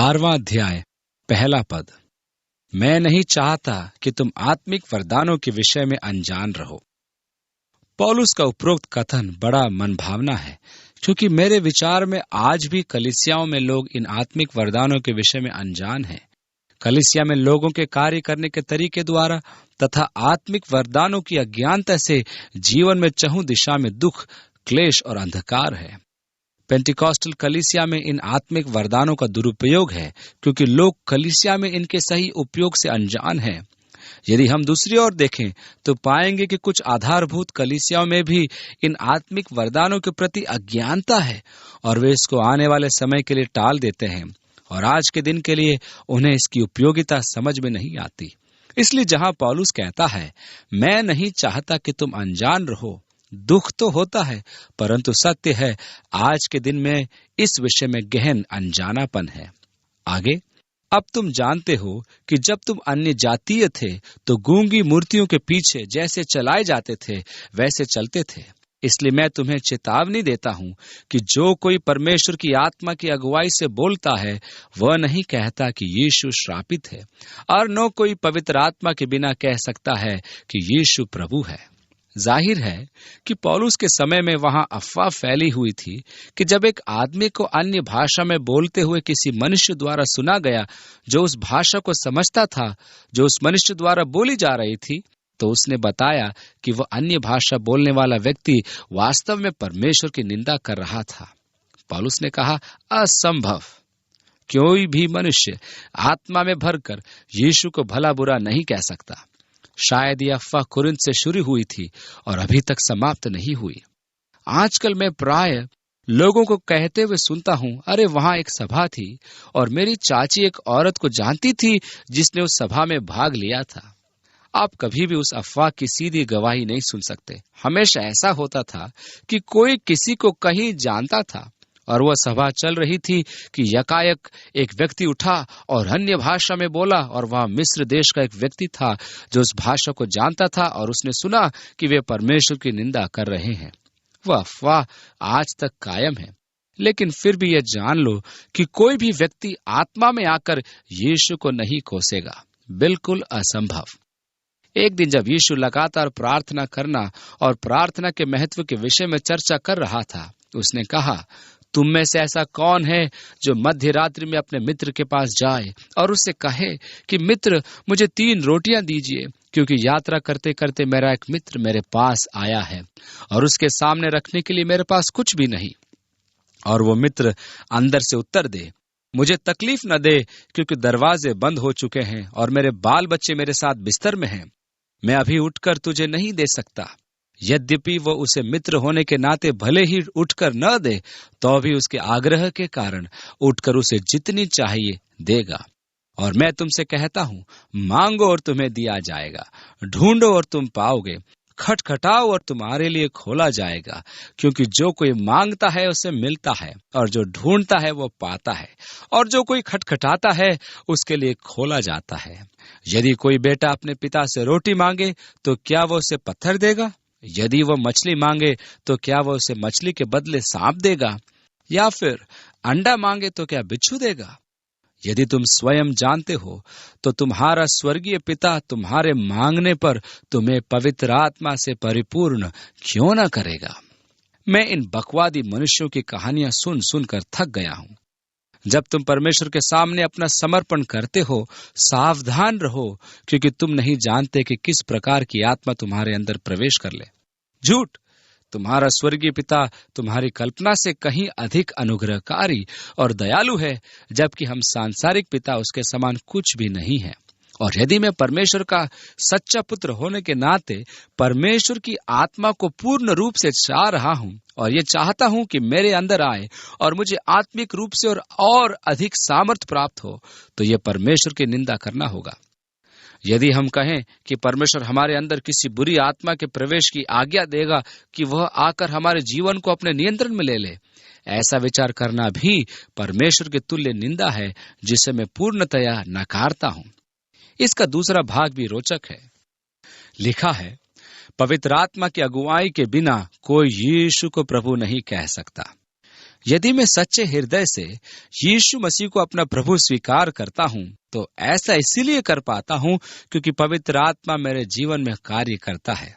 12वां अध्याय, पहला पद। मैं नहीं चाहता कि तुम आत्मिक वरदानों के विषय में अनजान रहो। पौलुस का उपरोक्त कथन बड़ा मनभावना है, क्योंकि मेरे विचार में आज भी कलीसियाओं में लोग इन आत्मिक वरदानों के विषय में अनजान हैं। कलीसिया में लोगों के कार्य करने के तरीके द्वारा तथा आत्मिक वरदानों की अज्ञानता से जीवन में चहुं दिशा में दुख, क्लेश और अंधकार है। पेंटिकॉस्टल कलीसिया में इन आत्मिक वरदानों का दुरुपयोग है, क्योंकि लोग कलीसिया में इनके सही उपयोग से अनजान हैं। यदि हम दूसरी ओर देखें तो पाएंगे कि कुछ आधारभूत कलीसियाओं में भी इन आत्मिक वरदानों के प्रति अज्ञानता है और वे इसको आने वाले समय के लिए टाल देते हैं और आज के दिन के लिए उन्हें इसकी उपयोगिता समझ में नहीं आती। इसलिए जहां पौलुस कहता है, मैं नहीं चाहता कि तुम अनजान रहो, दुख तो होता है, परंतु सत्य है आज के दिन में इस विषय में गहन अनजानापन है। आगे, अब तुम जानते हो कि जब तुम अन्य जातीय थे तो गूंगी मूर्तियों के पीछे जैसे चलाए जाते थे वैसे चलते थे। इसलिए मैं तुम्हें चेतावनी देता हूं कि जो कोई परमेश्वर की आत्मा की अगुवाई से बोलता है वह नहीं कहता कि यीशु श्रापित है, और न कोई पवित्र आत्मा के बिना कह सकता है कि यीशु प्रभु है। जाहिर है कि पौलुस के समय में वहां अफवाह फैली हुई थी कि जब एक आदमी को अन्य भाषा में बोलते हुए किसी मनुष्य द्वारा सुना गया जो उस भाषा को समझता था जो उस मनुष्य द्वारा बोली जा रही थी, तो उसने बताया कि वह अन्य भाषा बोलने वाला व्यक्ति वास्तव में परमेश्वर की निंदा कर रहा था। पौलुस ने कहा, असंभव, कोई भी मनुष्य आत्मा में भरकर यीशु को भला बुरा नहीं कह सकता। शायद यह अफवाह कुरिन्थ से शुरू हुई थी और अभी तक समाप्त नहीं हुई। आजकल मैं प्राय लोगों को कहते हुए सुनता हूं, अरे वहां एक सभा थी और मेरी चाची एक औरत को जानती थी जिसने उस सभा में भाग लिया था। आप कभी भी उस अफवाह की सीधी गवाही नहीं सुन सकते। हमेशा ऐसा होता था कि कोई किसी को कहीं जानता था और वह सभा चल रही थी कि यकायक एक व्यक्ति उठा और अन्य भाषा में बोला, और वह मिस्र देश का एक व्यक्ति था जो उस भाषा को जानता था और उसने सुना कि वे परमेश्वर की निंदा कर रहे हैं। वह अफवाह आज तक कायम है, लेकिन फिर भी यह जान लो कि कोई भी व्यक्ति आत्मा में आकर यीशु को नहीं कोसेगा, बिल्कुल असंभव। एक दिन जब यीशु लगातार प्रार्थना करना और प्रार्थना के महत्व के विषय में चर्चा कर रहा था, उसने कहा, तुम में से ऐसा कौन है जो मध्य रात्रि में अपने मित्र के पास जाए और उससे कहे कि मित्र, मुझे 3 रोटियां दीजिए, क्योंकि यात्रा करते करते मेरा एक मित्र मेरे पास आया है और उसके सामने रखने के लिए मेरे पास कुछ भी नहीं। और वो मित्र अंदर से उत्तर दे, मुझे तकलीफ न दे, क्योंकि दरवाजे बंद हो चुके हैं और मेरे बाल बच्चे मेरे साथ बिस्तर में हैं। मैं अभी उठकर तुझे नहीं दे सकता। यद्यपि वो उसे मित्र होने के नाते भले ही उठकर न दे, तो भी उसके आग्रह के कारण उठकर उसे जितनी चाहिए देगा। और मैं तुमसे कहता हूं, मांगो और तुम्हें दिया जाएगा, ढूंढो और तुम पाओगे, खटखटाओ और तुम्हारे लिए खोला जाएगा। क्योंकि जो कोई मांगता है उसे मिलता है, और जो ढूंढता है वो पाता है, और जो कोई खटखटाता है उसके लिए खोला जाता है। यदि कोई बेटा अपने पिता से रोटी मांगे तो क्या वो उसे पत्थर देगा? यदि वो मछली मांगे तो क्या वो उसे मछली के बदले सांप देगा? या फिर अंडा मांगे तो क्या बिच्छू देगा? यदि तुम स्वयं जानते हो तो तुम्हारा स्वर्गीय पिता तुम्हारे मांगने पर तुम्हें पवित्र आत्मा से परिपूर्ण क्यों न करेगा? मैं इन बकवादी मनुष्यों की कहानियां सुन सुनकर थक गया हूं। जब तुम परमेश्वर के सामने अपना समर्पण करते हो, सावधान रहो, क्योंकि तुम नहीं जानते कि किस प्रकार की आत्मा तुम्हारे अंदर प्रवेश कर ले। झूठ, तुम्हारा स्वर्गीय पिता तुम्हारी कल्पना से कहीं अधिक अनुग्रहकारी और दयालु है, जबकि हम सांसारिक पिता उसके समान कुछ भी नहीं है। और यदि मैं परमेश्वर का सच्चा पुत्र होने के नाते परमेश्वर की आत्मा को पूर्ण रूप से चाह रहा हूं और ये चाहता हूं कि मेरे अंदर आए और मुझे आत्मिक रूप से और अधिक सामर्थ प्राप्त हो, तो यह परमेश्वर की निंदा करना होगा। यदि हम कहें कि परमेश्वर हमारे अंदर किसी बुरी आत्मा के प्रवेश की आज्ञा देगा कि वह आकर हमारे जीवन को अपने नियंत्रण में ले ले, ऐसा विचार करना भी परमेश्वर के तुल्य निंदा है, जिसे मैं पूर्णतया नकारता हूं। इसका दूसरा भाग भी रोचक है। लिखा है, पवित्र आत्मा की अगुवाई के बिना कोई यीशु को प्रभु नहीं कह सकता। यदि मैं सच्चे हृदय से यीशु मसीह को अपना प्रभु स्वीकार करता हूँ तो ऐसा इसीलिए कर पाता हूँ क्योंकि पवित्र आत्मा मेरे जीवन में कार्य करता है।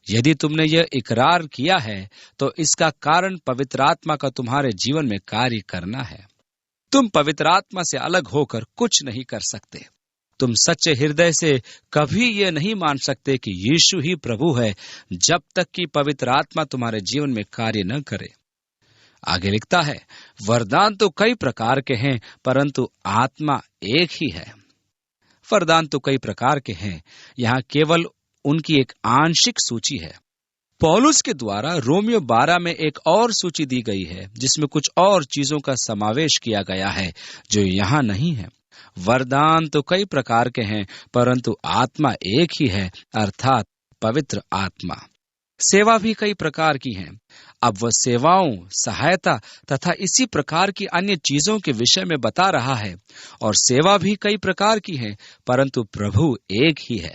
यदि तुमने यह इकरार किया है तो इसका कारण पवित्र आत्मा का तुम्हारे जीवन में कार्य करना है। तुम पवित्र आत्मा से अलग होकर कुछ नहीं कर सकते। तुम सच्चे हृदय से कभी यह नहीं मान सकते कि यीशु ही प्रभु है जब तक कि पवित्र आत्मा तुम्हारे जीवन में कार्य न करे। आगे लिखता है, वरदान तो कई प्रकार के हैं परंतु आत्मा एक ही है। वरदान तो कई प्रकार के हैं, यहाँ केवल उनकी एक आंशिक सूची है। पौलुस के द्वारा रोमियो 12 में एक और सूची दी गई है जिसमें कुछ और चीजों का समावेश किया गया है जो यहाँ नहीं है। वरदान तो कई प्रकार के हैं परंतु आत्मा एक ही है, अर्थात पवित्र आत्मा। सेवा भी कई प्रकार की हैं। अब वह सेवाओं, सहायता तथा इसी प्रकार की अन्य चीजों के विषय में बता रहा है। और सेवा भी कई प्रकार की है परंतु प्रभु एक ही है।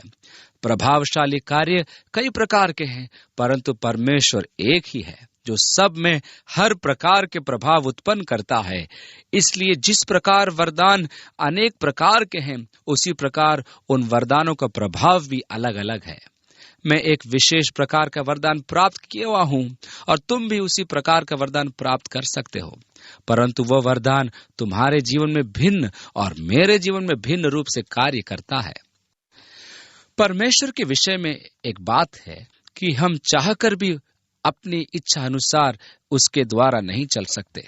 प्रभावशाली कार्य कई प्रकार के हैं परंतु परमेश्वर एक ही है जो सब में हर प्रकार के प्रभाव उत्पन्न करता है। इसलिए जिस प्रकार वरदान अनेक प्रकार के हैं उसी प्रकार उन वरदानों का प्रभाव भी अलग अलग है। मैं एक विशेष प्रकार का वरदान प्राप्त किया हुआ हूँ और तुम भी उसी प्रकार का वरदान प्राप्त कर सकते हो, परंतु वह वरदान तुम्हारे जीवन में भिन्न और मेरे जीवन में भिन्न रूप से कार्य करता है। परमेश्वर के विषय में एक बात है कि हम चाहकर भी अपनी इच्छा अनुसार उसके द्वारा नहीं चल सकते।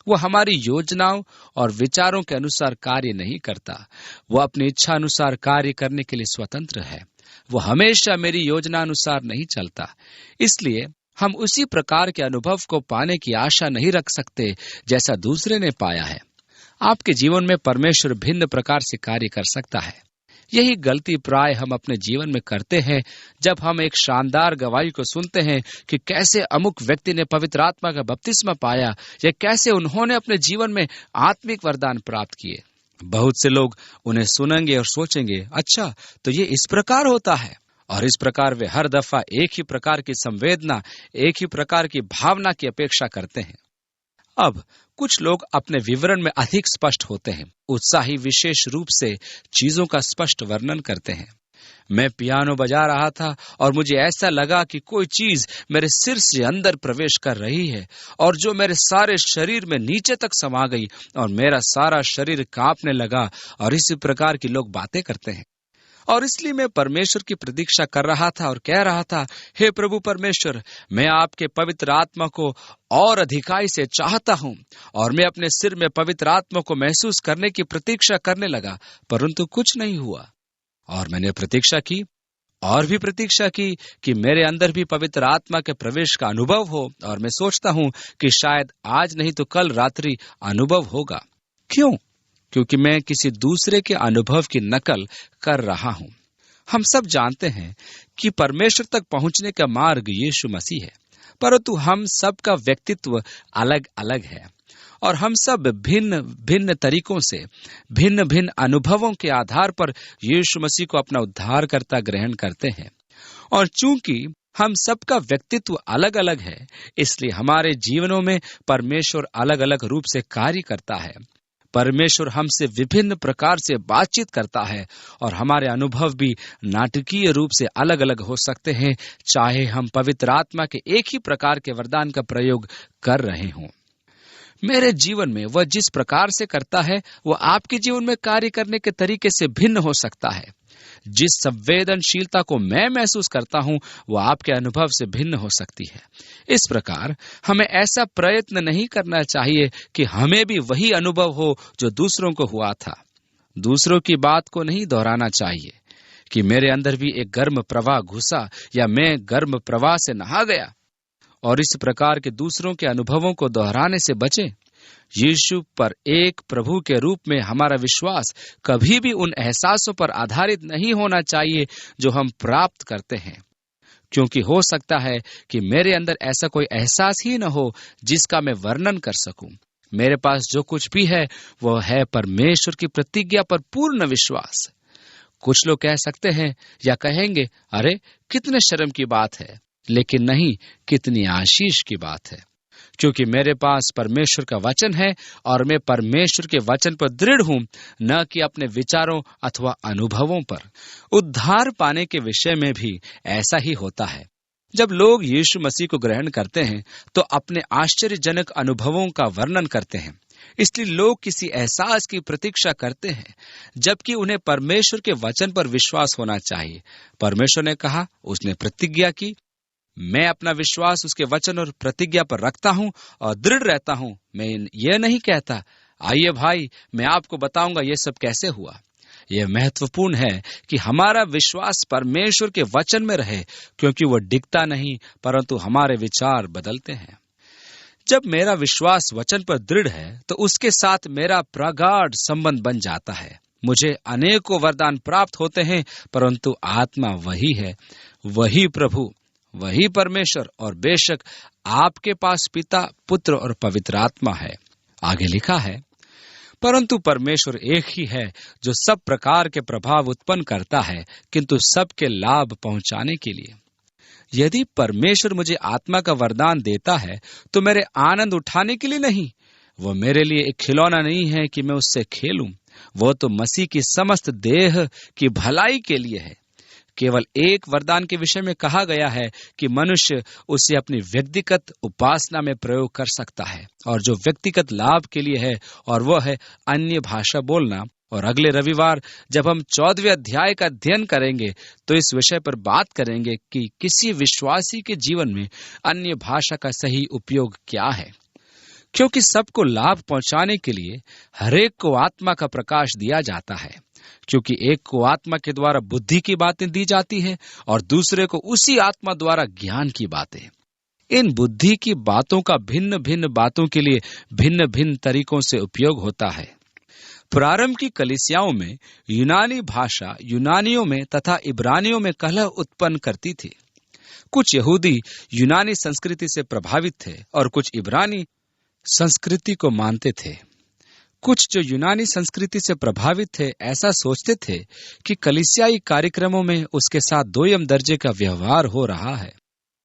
वह हमारी योजनाओं और विचारों के अनुसार कार्य नहीं करता। वह अपनी इच्छा अनुसार कार्य करने के लिए स्वतंत्र है। वो हमेशा मेरी योजना अनुसार नहीं चलता। इसलिए हम उसी प्रकार के अनुभव को पाने की आशा नहीं रख सकते जैसा दूसरे ने पाया है। आपके जीवन में परमेश्वर भिन्न प्रकार से कार्य कर सकता है। यही गलती प्राय हम अपने जीवन में करते हैं जब हम एक शानदार गवाही को सुनते हैं कि कैसे अमुक व्यक्ति ने पवित्र आत्मा का बपतिस्मा पाया या कैसे उन्होंने अपने जीवन में आत्मिक वरदान प्राप्त किए। बहुत से लोग उन्हें सुनेंगे और सोचेंगे, अच्छा तो ये इस प्रकार होता है, और इस प्रकार वे हर दफा एक ही प्रकार की संवेदना, एक ही प्रकार की भावना की अपेक्षा करते हैं। अब कुछ लोग अपने विवरण में अधिक स्पष्ट होते हैं, उत्साही विशेष रूप से चीजों का स्पष्ट वर्णन करते हैं। मैं पियानो बजा रहा था और मुझे ऐसा लगा कि कोई चीज मेरे सिर से अंदर प्रवेश कर रही है और जो मेरे सारे शरीर में नीचे तक समा गई और मेरा सारा शरीर कांपने लगा। और इसी प्रकार की लोग बातें करते हैं। और इसलिए मैं परमेश्वर की प्रतीक्षा कर रहा था और कह रहा था, हे प्रभु परमेश्वर, मैं आपके पवित्र आत्मा को और अधिकाई से चाहता हूँ। और मैं अपने सिर में पवित्र आत्मा को महसूस करने की प्रतीक्षा करने लगा, परंतु कुछ नहीं हुआ। और मैंने प्रतीक्षा की और भी प्रतीक्षा की कि मेरे अंदर भी पवित्र आत्मा के प्रवेश का अनुभव हो। और मैं सोचता हूँ कि शायद आज नहीं तो कल रात्रि अनुभव होगा। क्यों? क्योंकि मैं किसी दूसरे के अनुभव की नकल कर रहा हूँ। हम सब जानते हैं कि परमेश्वर तक पहुँचने का मार्ग यीशु मसीह है, परंतु हम सबका व्यक्तित्व अलग अलग है और हम सब भिन्न भिन्न तरीकों से, भिन्न भिन्न अनुभवों के आधार पर यीशु मसीह को अपना उद्धारकर्ता ग्रहण करते हैं। और चूंकि हम सबका व्यक्तित्व अलग अलग है, इसलिए हमारे जीवनों में परमेश्वर अलग अलग रूप से कार्य करता है। परमेश्वर हमसे विभिन्न प्रकार से बातचीत करता है और हमारे अनुभव भी नाटकीय रूप से अलग अलग हो सकते हैं, चाहे हम पवित्र आत्मा के एक ही प्रकार के वरदान का प्रयोग कर रहे हों। मेरे जीवन में वह जिस प्रकार से करता है वह आपके जीवन में कार्य करने के तरीके से भिन्न हो सकता है। जिस संवेदनशीलता को मैं महसूस करता हूं वह आपके अनुभव से भिन्न हो सकती है। इस प्रकार हमें ऐसा प्रयत्न नहीं करना चाहिए कि हमें भी वही अनुभव हो जो दूसरों को हुआ था। दूसरों की बात को नहीं दोहराना चाहिए कि मेरे अंदर भी एक गर्म प्रवाह घुसा या मैं गर्म प्रवाह से नहा गया, और इस प्रकार के दूसरों के अनुभवों को दोहराने से बचें। यीशु पर एक प्रभु के रूप में हमारा विश्वास कभी भी उन एहसासों पर आधारित नहीं होना चाहिए जो हम प्राप्त करते हैं, क्योंकि हो सकता है कि मेरे अंदर ऐसा कोई एहसास ही न हो जिसका मैं वर्णन कर सकूं। मेरे पास जो कुछ भी है वह है परमेश्वर की प्रतिज्ञा पर पूर्ण विश्वास। कुछ लोग कह सकते हैं या कहेंगे, अरे कितने शर्म की बात है, लेकिन नहीं, कितनी आशीष की बात है। क्योंकि मेरे पास परमेश्वर का वचन है और मैं परमेश्वर के वचन पर दृढ़ हूं, न कि अपने विचारों अथवा अनुभवों पर। उद्धार पाने के विषय में भी ऐसा ही होता है। जब लोग यीशु मसीह को ग्रहण करते हैं तो अपने आश्चर्यजनक अनुभवों का वर्णन करते हैं। इसलिए लोग किसी एहसास की प्रतीक्षा करते हैं, जबकि उन्हें परमेश्वर के वचन पर विश्वास होना चाहिए। परमेश्वर ने कहा, उसने प्रतिज्ञा की, मैं अपना विश्वास उसके वचन और प्रतिज्ञा पर रखता हूं और दृढ़ रहता हूं। मैं यह नहीं कहता, आइए भाई मैं आपको बताऊंगा यह सब कैसे हुआ। यह महत्वपूर्ण है कि हमारा विश्वास परमेश्वर के वचन में रहे, क्योंकि वह डिगता नहीं परंतु हमारे विचार बदलते हैं। जब मेरा विश्वास वचन पर दृढ़ है तो उसके साथ मेरा प्रगाढ़ संबंध बन जाता है। मुझे अनेकों वरदान प्राप्त होते हैं, परंतु आत्मा वही है, वही प्रभु, वही परमेश्वर, और बेशक आपके पास पिता, पुत्र और पवित्र आत्मा है। आगे लिखा है, परंतु परमेश्वर एक ही है जो सब प्रकार के प्रभाव उत्पन्न करता है, किंतु सबके लाभ पहुंचाने के लिए। यदि परमेश्वर मुझे आत्मा का वरदान देता है तो मेरे आनंद उठाने के लिए नहीं, वह मेरे लिए एक खिलौना नहीं है कि मैं उससे खेलूं। वो तो मसीह की समस्त देह की भलाई के लिए है। केवल एक वरदान के विषय में कहा गया है कि मनुष्य उसे अपनी व्यक्तिगत उपासना में प्रयोग कर सकता है, और जो व्यक्तिगत लाभ के लिए है, और वह है अन्य भाषा बोलना। और अगले रविवार जब हम 14वें अध्याय का अध्ययन करेंगे तो इस विषय पर बात करेंगे कि किसी विश्वासी के जीवन में अन्य भाषा का सही उपयोग क्या है, क्योंकि सबको लाभ पहुंचाने के लिए हरेक को आत्मा का प्रकाश दिया जाता है। क्योंकि एक को आत्मा के द्वारा बुद्धि की बातें दी जाती है और दूसरे को उसी आत्मा द्वारा ज्ञान की बातें। इन बुद्धि की बातों का भिन्न भिन्न बातों के लिए भिन्न भिन्न तरीकों से उपयोग होता है। प्रारंभ की कलीसियाओं में यूनानी भाषा यूनानियों में तथा इब्रानियों में कलह उत्पन्न करती थी। कुछ यहूदी यूनानी संस्कृति से प्रभावित थे और कुछ इब्रानी संस्कृति को मानते थे। कुछ जो यूनानी संस्कृति से प्रभावित थे ऐसा सोचते थे कि कलीसियाई कार्यक्रमों में उसके साथ दोयम दर्जे का व्यवहार हो रहा है।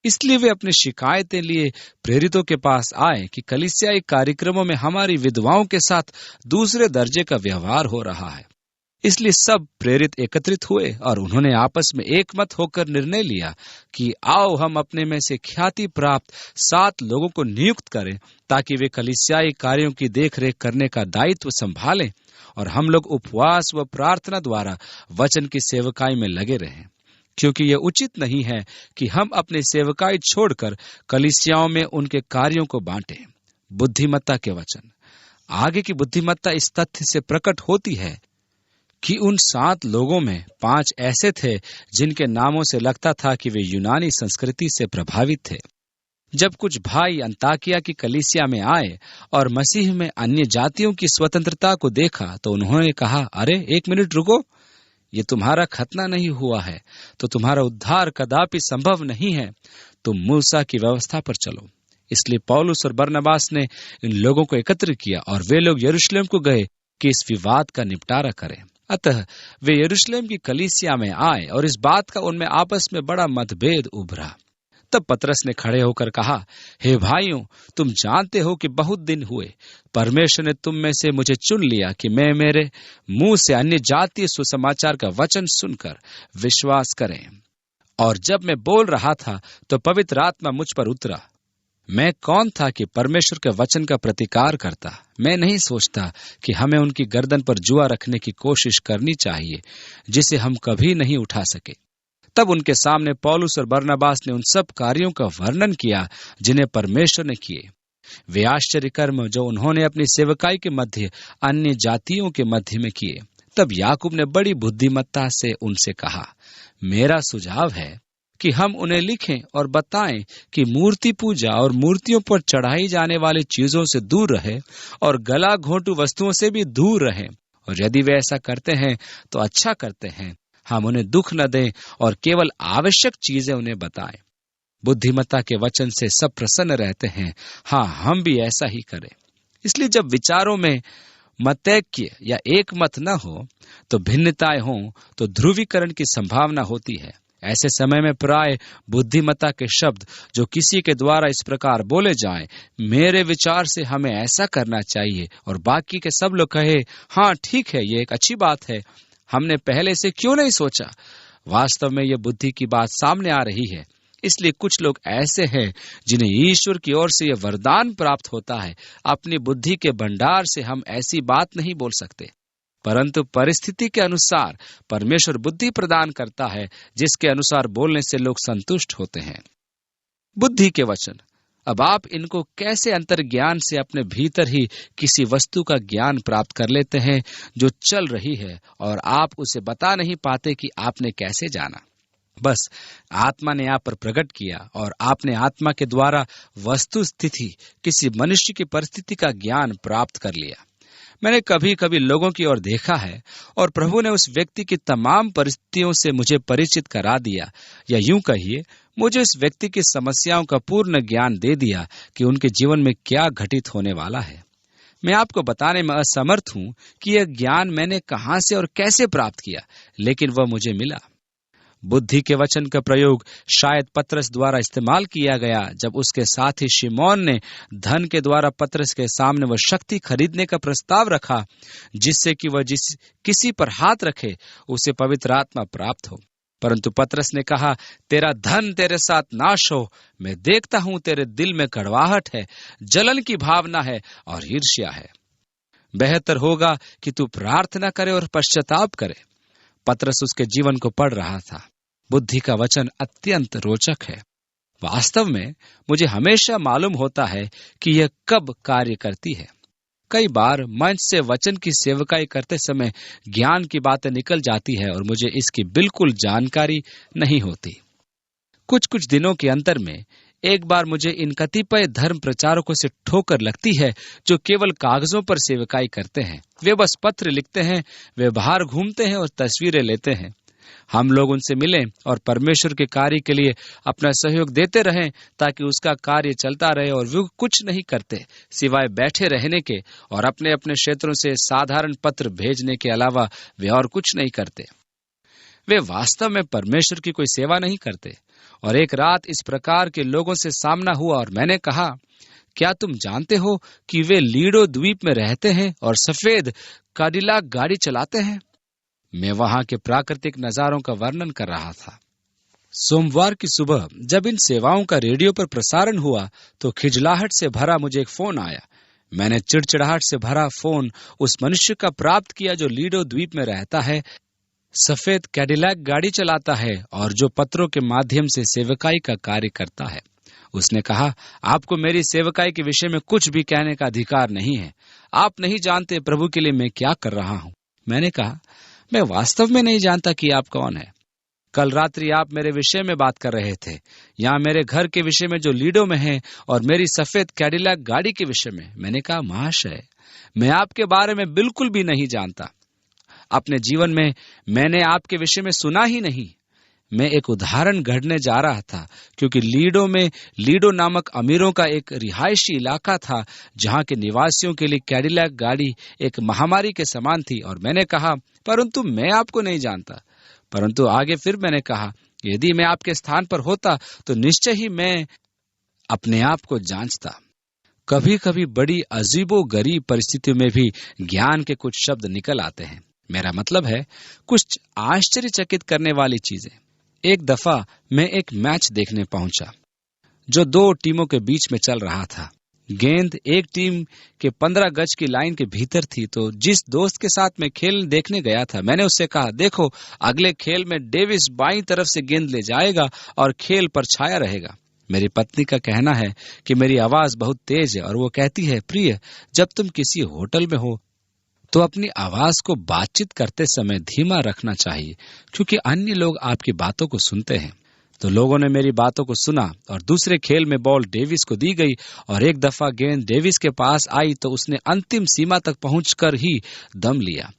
इसलिए वे अपनी शिकायतें लिए प्रेरितों के पास आए कि कलीसियाई कार्यक्रमों में हमारी विधवाओं के साथ दूसरे दर्जे का व्यवहार हो रहा है। इसलिए सब प्रेरित एकत्रित हुए और उन्होंने आपस में एकमत होकर निर्णय लिया कि आओ हम अपने में से ख्याति प्राप्त 7 लोगों को नियुक्त करें, ताकि वे कलीसियाई कार्यों की देखरेख करने का दायित्व संभालें और हम लोग उपवास व प्रार्थना द्वारा वचन की सेवकाई में लगे रहें। क्योंकि यह उचित नहीं है कि हम अपनी सेवकाई छोड़कर कलीसियाओं में उनके कार्यों को बांटें। बुद्धिमत्ता के वचन। आगे की बुद्धिमत्ता इस तथ्य से प्रकट होती है कि उन 7 लोगों में 5 ऐसे थे जिनके नामों से लगता था कि वे यूनानी संस्कृति से प्रभावित थे। जब कुछ भाई अंताकिया की कलीसिया में आए और मसीह में अन्य जातियों की स्वतंत्रता को देखा तो उन्होंने कहा, अरे 1 मिनट रुको, ये तुम्हारा खतना नहीं हुआ है तो तुम्हारा उद्धार कदापि संभव नहीं है। तुम मूसा की व्यवस्था पर चलो। इसलिए पौलुस और बरनबास ने इन लोगों को एकत्र किया और वे लोग यरूशलेम को गए कि इस विवाद का निपटारा करें। अतः वे यरूशलेम की कलीसिया में आए और इस बात का उनमें आपस में बड़ा मतभेद उभरा। तब पतरस ने खड़े होकर कहा, हे भाइयों, तुम जानते हो कि बहुत दिन हुए परमेश्वर ने तुम में से मुझे चुन लिया कि मैं मेरे मुंह से अन्य जातीय सुसमाचार का वचन सुनकर विश्वास करें। और जब मैं बोल रहा था तो पवित्र आत्मा मुझ पर उतरा। मैं कौन था कि परमेश्वर के वचन का प्रतिकार करता। मैं नहीं सोचता कि हमें उनकी गर्दन पर जुआ रखने की कोशिश करनी चाहिए जिसे हम कभी नहीं उठा सके। तब उनके सामने पौलुस और बरनबास ने उन सब कार्यों का वर्णन किया जिन्हें परमेश्वर ने किए, वे आश्चर्य कर्म जो उन्होंने अपनी सेवकाई के मध्य अन्य जातियों के मध्य में किए। तब याकूब ने बड़ी बुद्धिमत्ता से उनसे कहा, मेरा सुझाव है कि हम उन्हें लिखें और बताएं कि मूर्ति पूजा और मूर्तियों पर चढ़ाई जाने वाली चीजों से दूर रहे और गला घोंटू वस्तुओं से भी दूर रहें। और यदि वे ऐसा करते हैं तो अच्छा करते हैं। हम उन्हें दुख न दें और केवल आवश्यक चीजें उन्हें बताएं। बुद्धिमत्ता के वचन से सब प्रसन्न रहते हैं। हाँ, हम भी ऐसा ही करें। इसलिए जब विचारों में मतैक्य या एक मत न हो तो भिन्नताएं हों तो ध्रुवीकरण की संभावना होती है। ऐसे समय में प्राय बुद्धिमत्ता के शब्द जो किसी के द्वारा इस प्रकार बोले जाएं, मेरे विचार से हमें ऐसा करना चाहिए, और बाकी के सब लोग कहे हाँ ठीक है, ये एक अच्छी बात है, हमने पहले से क्यों नहीं सोचा। वास्तव में यह बुद्धि की बात सामने आ रही है। इसलिए कुछ लोग ऐसे हैं जिन्हें ईश्वर की ओर से यह वरदान प्राप्त होता है। अपनी बुद्धि के भंडार से हम ऐसी बात नहीं बोल सकते, परंतु परिस्थिति के अनुसार परमेश्वर बुद्धि प्रदान करता है, जिसके अनुसार बोलने से लोग संतुष्ट होते हैं। बुद्धि के वचन। अब आप इनको कैसे अंतर्ज्ञान से अपने भीतर ही किसी वस्तु का ज्ञान प्राप्त कर लेते हैं जो चल रही है, और आप उसे बता नहीं पाते कि आपने कैसे जाना। बस आत्मा ने आप पर प्रकट किया और आपने आत्मा के द्वारा वस्तु स्थिति, किसी मनुष्य की परिस्थिति का ज्ञान प्राप्त कर लिया। मैंने कभी कभी लोगों की ओर देखा है और प्रभु ने उस व्यक्ति की तमाम परिस्थितियों से मुझे परिचित करा दिया, या यूं कहिए मुझे उस व्यक्ति की समस्याओं का पूर्ण ज्ञान दे दिया कि उनके जीवन में क्या घटित होने वाला है। मैं आपको बताने में असमर्थ हूं कि यह ज्ञान मैंने कहां से और कैसे प्राप्त किया, लेकिन वह मुझे मिला। बुद्धि के वचन का प्रयोग शायद पतरस द्वारा इस्तेमाल किया गया जब उसके साथी शिमोन ने धन के द्वारा पतरस के सामने वह शक्ति खरीदने का प्रस्ताव रखा, जिससे कि वह किसी पर हाथ रखे उसे पवित्र आत्मा प्राप्त हो। परंतु पतरस ने कहा, तेरा धन तेरे साथ नाश हो, मैं देखता हूं तेरे दिल में कड़वाहट है, जलन की भावना है और ईर्ष्या है। बेहतर होगा कि तू प्रार्थना करे और पश्चाताप करे। पतरस उसके जीवन को पढ़ रहा था। बुद्धि का वचन अत्यंत रोचक है। वास्तव में मुझे हमेशा मालूम होता है कि यह कब कार्य करती है। कई बार मंच से वचन की सेवकाई करते समय ज्ञान की बातें निकल जाती है और मुझे इसकी बिल्कुल जानकारी नहीं होती। कुछ दिनों के अंतर में एक बार मुझे इन कतिपय धर्म प्रचारकों से ठोकर लगती है जो केवल कागजों पर सेवकाई करते हैं। वे बस पत्र लिखते हैं, वे बाहर घूमते हैं और तस्वीरें लेते हैं। हम लोग उनसे मिलें और परमेश्वर के कार्य के लिए अपना सहयोग देते रहें ताकि उसका कार्य चलता रहे, और वे कुछ नहीं करते सिवाय बैठे रहने के और अपने अपने क्षेत्रों से साधारण पत्र भेजने के अलावा वे और कुछ नहीं करते। वे वास्तव में परमेश्वर की कोई सेवा नहीं करते। और एक रात इस प्रकार के लोगों से सामना हुआ और मैंने कहा, क्या तुम जानते हो कि वे लीडो द्वीप में रहते हैं और सफेद कैडिलैक गाड़ी चलाते हैं? मैं वहां के प्राकृतिक नजारों का वर्णन कर रहा था। सोमवार की सुबह जब इन सेवाओं का रेडियो पर प्रसारण हुआ तो खिजलाहट से भरा मुझे एक फोन आया। मैंने चिड़चिड़ाहट से भरा फोन उस मनुष्य का प्राप्त किया जो लीडो द्वीप में रहता है, सफेद कैडिलैक गाड़ी चलाता है और जो पत्रों के माध्यम से सेवकाई का कार्य करता है। उसने कहा, आपको मेरी सेवकाई के विषय में कुछ भी कहने का अधिकार नहीं है। आप नहीं जानते प्रभु के लिए मैं क्या कर रहा हूं। मैंने कहा, मैं वास्तव में नहीं जानता कि आप कौन है। कल रात्रि आप मेरे विषय में बात कर रहे थे, यहाँ मेरे घर के विषय में जो लीडो में है और मेरी सफेद कैडिलैक गाड़ी के विषय में। मैंने कहा, महाशय, मैं आपके बारे में बिल्कुल भी नहीं जानता। अपने जीवन में मैंने आपके विषय में सुना ही नहीं। मैं एक उदाहरण गढ़ने जा रहा था, क्योंकि लीडो नामक अमीरों का एक रिहायशी इलाका था जहां के निवासियों के लिए कैडिलैक गाड़ी एक महामारी के समान थी। और मैंने कहा, परंतु मैं आपको नहीं जानता। परंतु आगे फिर मैंने कहा, यदि मैं आपके स्थान पर होता तो निश्चय ही मैं अपने आप को जांचता। कभी कभी बड़ी अजीबो गरीब परिस्थितियों में भी ज्ञान के कुछ शब्द निकल आते हैं। मेरा मतलब है कुछ आश्चर्यचकित करने वाली चीजें। एक दफा मैं एक मैच देखने पहुंचा जो दो टीमों के बीच में चल रहा था। गेंद एक टीम के 15 गज की लाइन के भीतर थी। तो जिस दोस्त के साथ मैं खेल देखने गया था, मैंने उससे कहा, देखो अगले खेल में डेविस बाईं तरफ से गेंद ले जाएगा और खेल पर छाया रहेगा। मेरी पत्नी का कहना है कि मेरी आवाज बहुत तेज है और वो कहती है, प्रिय, जब तुम किसी होटल में हो तो अपनी आवाज को बातचीत करते समय धीमा रखना चाहिए, क्योंकि अन्य लोग आपकी बातों को सुनते हैं। तो लोगों ने मेरी बातों को सुना और दूसरे खेल में बॉल डेविस को दी गई और एक दफा गेंद डेविस के पास आई तो उसने अंतिम सीमा तक पहुंचकर ही दम लिया।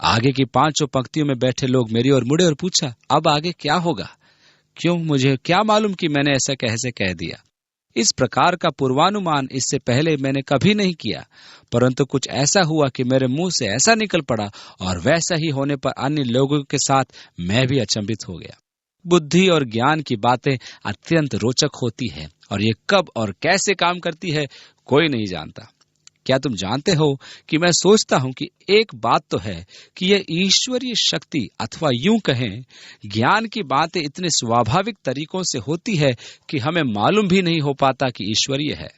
आगे की 5 पंक्तियों में बैठे लोग मेरी ओर मुड़े और पूछा, अब आगे क्या होगा? क्यों, मुझे क्या मालूम कि मैंने ऐसा कैसे कह दिया। इस प्रकार का पूर्वानुमान इससे पहले मैंने कभी नहीं किया, परंतु कुछ ऐसा हुआ कि मेरे मुंह से ऐसा निकल पड़ा और वैसा ही होने पर अन्य लोगों के साथ मैं भी अचंभित हो गया। बुद्धि और ज्ञान की बातें अत्यंत रोचक होती है और ये कब और कैसे काम करती है कोई नहीं जानता। क्या तुम जानते हो कि मैं सोचता हूं कि एक बात तो है कि यह ईश्वरीय शक्ति अथवा यूं कहें ज्ञान की बातें इतने स्वाभाविक तरीकों से होती है कि हमें मालूम भी नहीं हो पाता कि ईश्वरीय है।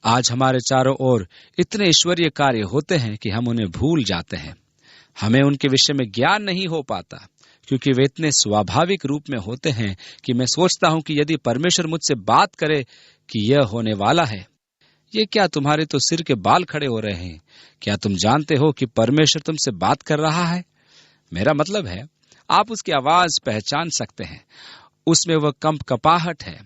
आज हमारे चारों ओर इतने ईश्वरीय कार्य होते हैं कि हम उन्हें भूल जाते हैं। हमें उनके विषय में ज्ञान नहीं हो पाता क्योंकि वे इतने स्वाभाविक रूप में होते हैं कि मैं सोचता हूं कि यदि परमेश्वर मुझसे बात करे कि यह होने वाला है। ये क्या तुम्हारे तो सिर के बाल खड़े हो रहे हैं? क्या तुम जानते हो कि परमेश्वर तुमसे बात कर रहा है? मेरा मतलब है आप उसकी आवाज पहचान सकते हैं। उसमें वह कंपकपाहट है।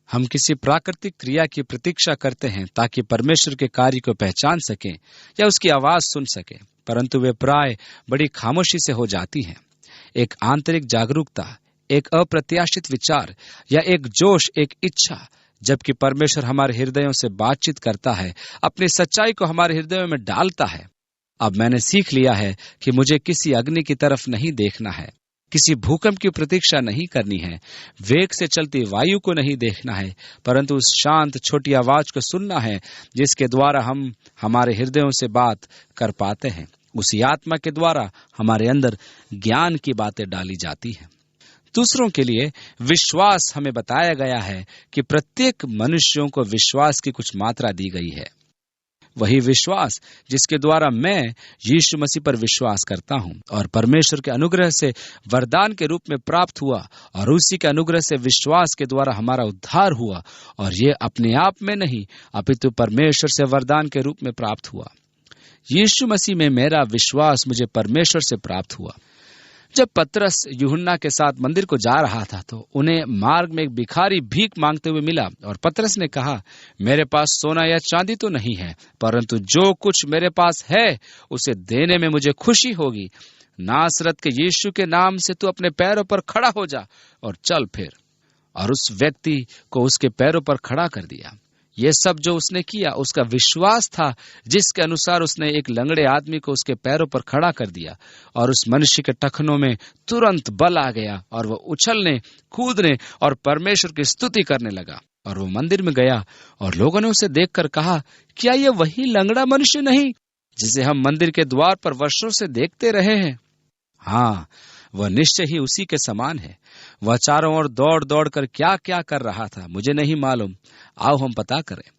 हम किसी प्राकृतिक क्रिया की प्रतीक्षा करते हैं ताकि परमेश्वर के कार्य को पहचान सकें या उसकी आवाज सुन सकें, परंतु वे प्राय बड़ी खामोशी से हो जाती हैं। एक आंतरिक जागरूकता, एक अप्रत्याशित विचार या एक जोश, एक इच्छा, जबकि परमेश्वर हमारे हृदयों से बातचीत करता है, अपनी सच्चाई को हमारे हृदयों में डालता है। अब मैंने सीख लिया है कि मुझे किसी अग्नि की तरफ नहीं देखना है, किसी भूकंप की प्रतीक्षा नहीं करनी है, वेग से चलती वायु को नहीं देखना है, परंतु उस शांत छोटी आवाज को सुनना है जिसके द्वारा हम हमारे हृदयों से बात कर पाते हैं। उसी आत्मा के द्वारा हमारे अंदर ज्ञान की बातें डाली जाती हैं। दूसरों के लिए विश्वास हमें बताया गया है कि प्रत्येक मनुष्यों को विश्वास की कुछ मात्रा दी गई है। वही विश्वास जिसके द्वारा मैं यीशु मसीह पर विश्वास करता हूं और परमेश्वर के अनुग्रह से वरदान के रूप में प्राप्त हुआ, और उसी के अनुग्रह से विश्वास के द्वारा हमारा उद्धार हुआ, और ये अपने आप में नहीं अपितु परमेश्वर से वरदान के रूप में प्राप्त हुआ। यीशु मसीह में मेरा विश्वास मुझे परमेश्वर से प्राप्त हुआ। जब पतरस यूहन्ना के साथ मंदिर को जा रहा था तो उन्हें मार्ग में एक भिखारी भीख मांगते हुए मिला, और पतरस ने कहा, मेरे पास सोना या चांदी तो नहीं है, परंतु जो कुछ मेरे पास है उसे देने में मुझे खुशी होगी। नासरत के यीशु के नाम से तू अपने पैरों पर खड़ा हो जा और चल फिर। और उस व्यक्ति को उसके पैरों पर खड़ा कर दिया। ये सब जो उसने किया उसका विश्वास था, जिसके अनुसार उसने एक लंगड़े आदमी को उसके पैरों पर खड़ा कर दिया, और उस मनुष्य के टखनों में तुरंत बल आ गया और वह उछलने, कूदने और परमेश्वर की स्तुति करने लगा। और वो मंदिर में गया और लोगों ने उसे देखकर कहा, क्या ये वही लंगड़ा मनुष्य नहीं जिसे हम मंदिर के द्वार पर वर्षों से देखते रहे हैं? हाँ, वह निश्चय ही उसी के समान है। वह चारों ओर दौड़ दौड़ कर क्या क्या कर रहा था मुझे नहीं मालूम। आओ हम पता करें।